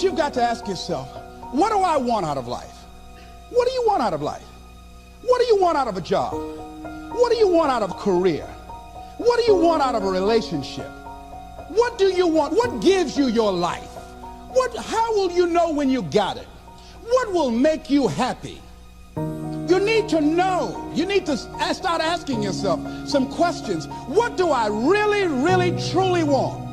you've got to ask yourself, what do I want out of life? What do you want out of life? What do you want out of a job? What do you want out of a career? What do you want out of a relationship? What do you want? What gives you your life? How will you know when you got it? What will make you happy? You need to know. You need to start asking yourself some questions. What do I really, really, truly want?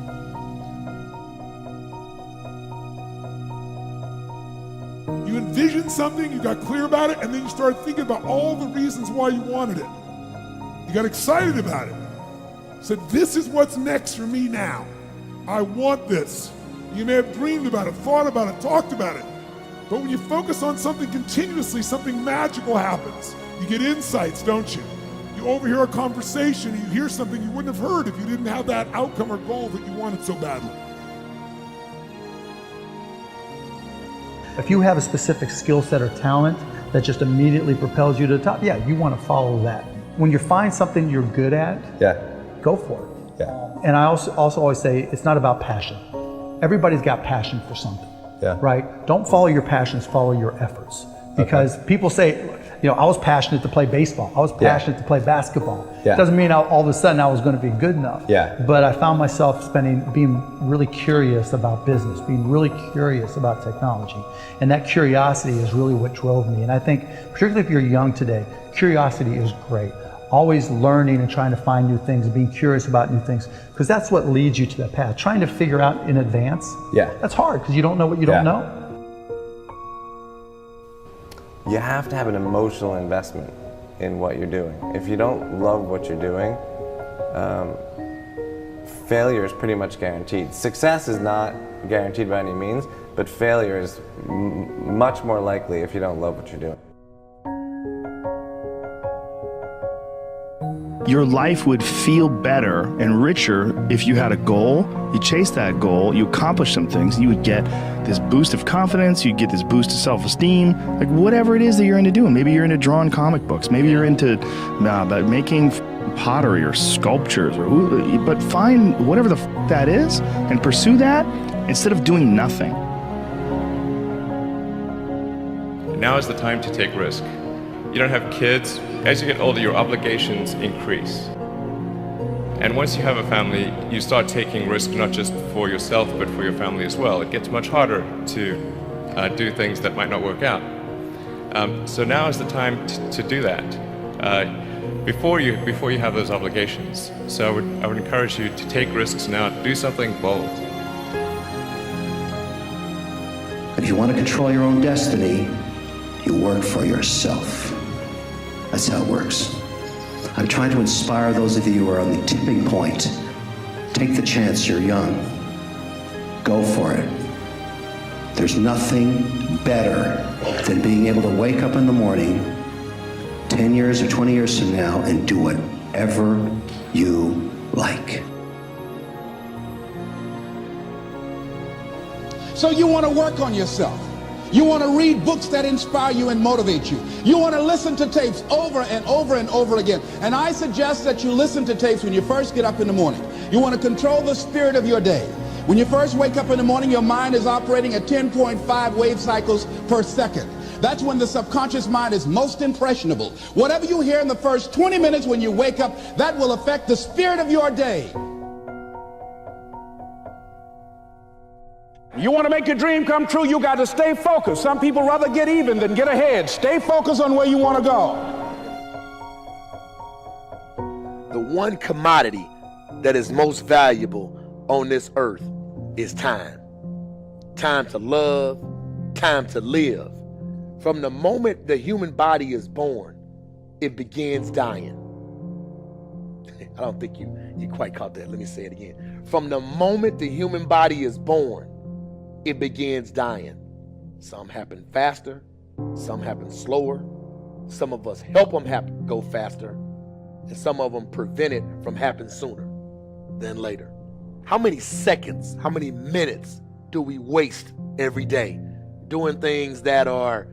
You envisioned something, you got clear about it, and then you started thinking about all the reasons why you wanted it. You got excited about it. Said, this is what's next for me now. I want this. You may have dreamed about it, thought about it, talked about it. But when you focus on something continuously, something magical happens. You get insights, don't you? You overhear a conversation, and you hear something you wouldn't have heard if you didn't have that outcome or goal that you wanted so badly. If you have a specific skill set or talent that just immediately propels you to the top, yeah, you want to follow that. When you find something you're good at, go for it. And I also always say it's not about passion. Everybody's got passion for something, right? Don't follow your passions, follow your efforts. Because people say, you know, I was passionate to play baseball. I was passionate to play basketball. It doesn't mean all of a sudden I was going to be good enough. But I found myself being really curious about business, being really curious about technology. And that curiosity is really what drove me. And I think, particularly if you're young today, curiosity is great. Always learning and trying to find new things, being curious about new things, because that's what leads you to that path. Trying to figure out in advance, that's hard because you don't know what you don't know. You have to have an emotional investment in what you're doing. If you don't love what you're doing, failure is pretty much guaranteed. Success is not guaranteed by any means, but failure is much more likely if you don't love what you're doing. Your life would feel better and richer if you had a goal, you chased that goal, you accomplished some things, you would get this boost of confidence, you'd get this boost of self-esteem, like whatever it is that you're into doing. Maybe you're into drawing comic books, maybe you're into making pottery or sculptures, but find whatever the that is and pursue that instead of doing nothing. Now is the time to take risk. You don't have kids. As you get older, your obligations increase. And once you have a family, you start taking risk not just for yourself, but for your family as well. It gets much harder to do things that might not work out. So now is the time to do that before you have those obligations. So I would encourage you to take risks now, do something bold. If you want to control your own destiny, you work for yourself. That's how it works. I'm trying to inspire those of you who are on the tipping point. Take the chance, you're young. Go for it. There's nothing better than being able to wake up in the morning 10 years or 20 years from now and do whatever you like. So you want to work on yourself. You want to read books that inspire you and motivate you. You want to listen to tapes over and over and over again. And I suggest that you listen to tapes when you first get up in the morning. You want to control the spirit of your day. When you first wake up in the morning, your mind is operating at 10.5 wave cycles per second. That's when the subconscious mind is most impressionable. Whatever you hear in the first 20 minutes when you wake up, that will affect the spirit of your day. You want to make your dream come true, you got to stay focused. Some people rather get even than get ahead. Stay focused on where you want to go. The one commodity that is most valuable on this earth is time. Time to love, time to live. From the moment the human body is born, it begins dying. I don't think you quite caught that. Let me say it again. From the moment the human body is born, it begins dying. Some happen faster, some happen slower. Some of us help them go faster, and some of them prevent it from happening sooner than later. How many seconds, how many minutes do we waste every day doing things that are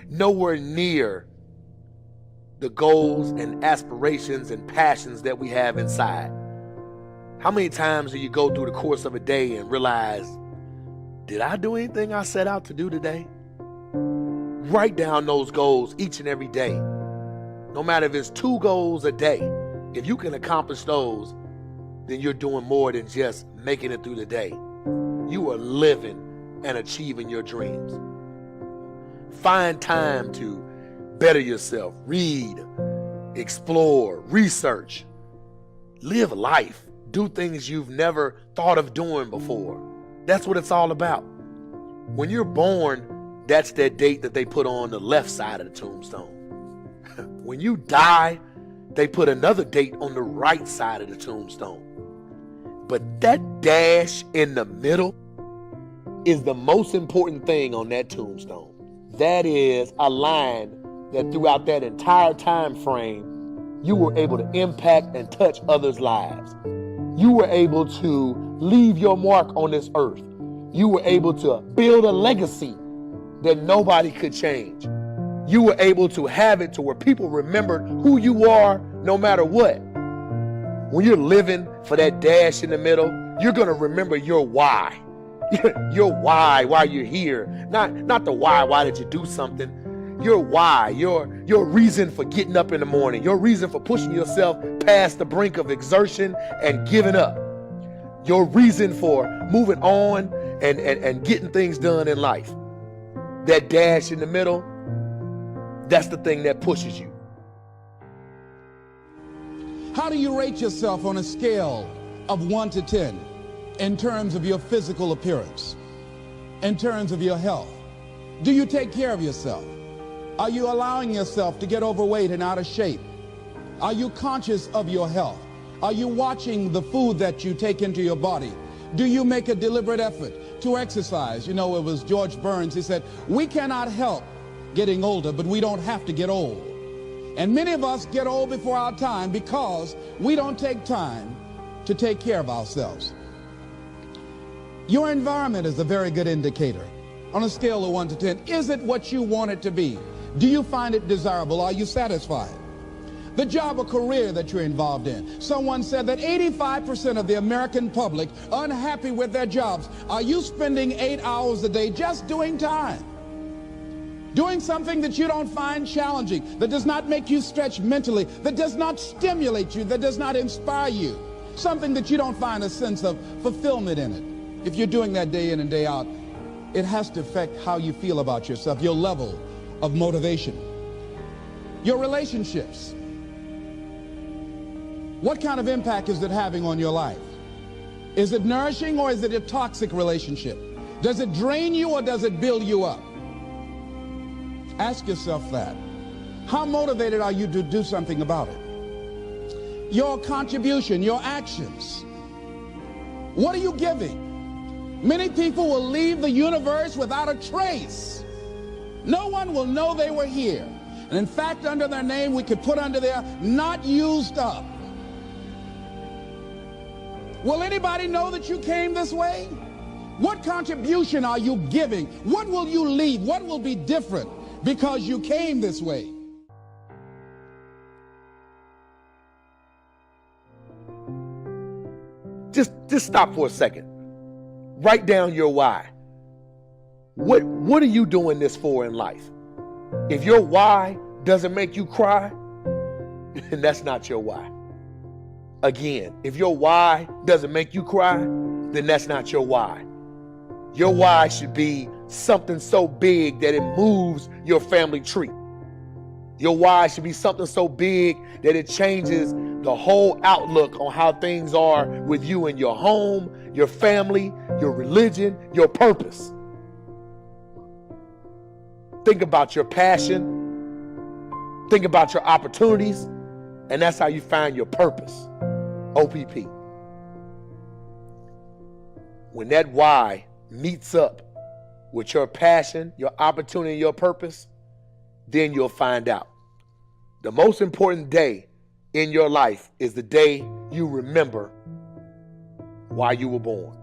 nowhere near the goals and aspirations and passions that we have inside? How many times do you go through the course of a day and realize did I do anything I set out to do today? Write down those goals each and every day. No matter if it's 2 goals a day, if you can accomplish those, then you're doing more than just making it through the day. You are living and achieving your dreams. Find time to better yourself, read, explore, research, live life, do things you've never thought of doing before. That's what it's all about. When you're born, that's that date that they put on the left side of the tombstone. When you die, they put another date on the right side of the tombstone. But that dash in the middle is the most important thing on that tombstone. That is a line that throughout that entire time frame, you were able to impact and touch others' lives. You were able to leave your mark on this earth. You were able to build a legacy that nobody could change. You were able to have it to where people remembered who you are no matter what. When you're living for that dash in the middle, you're going to remember your why. Your why you're here. Not the why did you do something. Your why, your reason for getting up in the morning, your reason for pushing yourself past the brink of exertion and giving up. Your reason for moving on and getting things done in life. That dash in the middle, that's the thing that pushes you. How do you rate yourself on a scale of 1 to 10 in terms of your physical appearance, in terms of your health? Do you take care of yourself? Are you allowing yourself to get overweight and out of shape? Are you conscious of your health? Are you watching the food that you take into your body? Do you make a deliberate effort to exercise? You know, it was George Burns, he said, we cannot help getting older, but we don't have to get old. And many of us get old before our time because we don't take time to take care of ourselves. Your environment is a very good indicator. On a scale of 1 to 10, is it what you want it to be? Do you find it desirable? Are you satisfied? The job or career that you're involved in. Someone said that 85% of the American public are unhappy with their jobs. Are you spending 8 hours a day just doing time? Doing something that you don't find challenging, that does not make you stretch mentally, that does not stimulate you, that does not inspire you. Something that you don't find a sense of fulfillment in it. If you're doing that day in and day out, it has to affect how you feel about yourself, your level of motivation. Your relationships. What kind of impact is it having on your life? Is it nourishing or is it a toxic relationship? Does it drain you or does it build you up? Ask yourself that. How motivated are you to do something about it? Your contribution, your actions. What are you giving? Many people will leave the universe without a trace. No one will know they were here. And in fact, under their name, we could put under there, not used up. Will anybody know that you came this way? What contribution are you giving? What will you leave? What will be different because you came this way? Just stop for a second. Write down your why. What are you doing this for in life? If your why doesn't make you cry, then that's not your why. Again, if your why doesn't make you cry, then that's not your why. Your why should be something so big that it moves your family tree. Your why should be something so big that it changes the whole outlook on how things are with you and your home, your family, your religion, your purpose. Think about your passion. Think about your opportunities. And that's how you find your purpose. OPP. When that why meets up with your passion, your opportunity, your purpose, then you'll find out. The most important day in your life is the day you remember why you were born.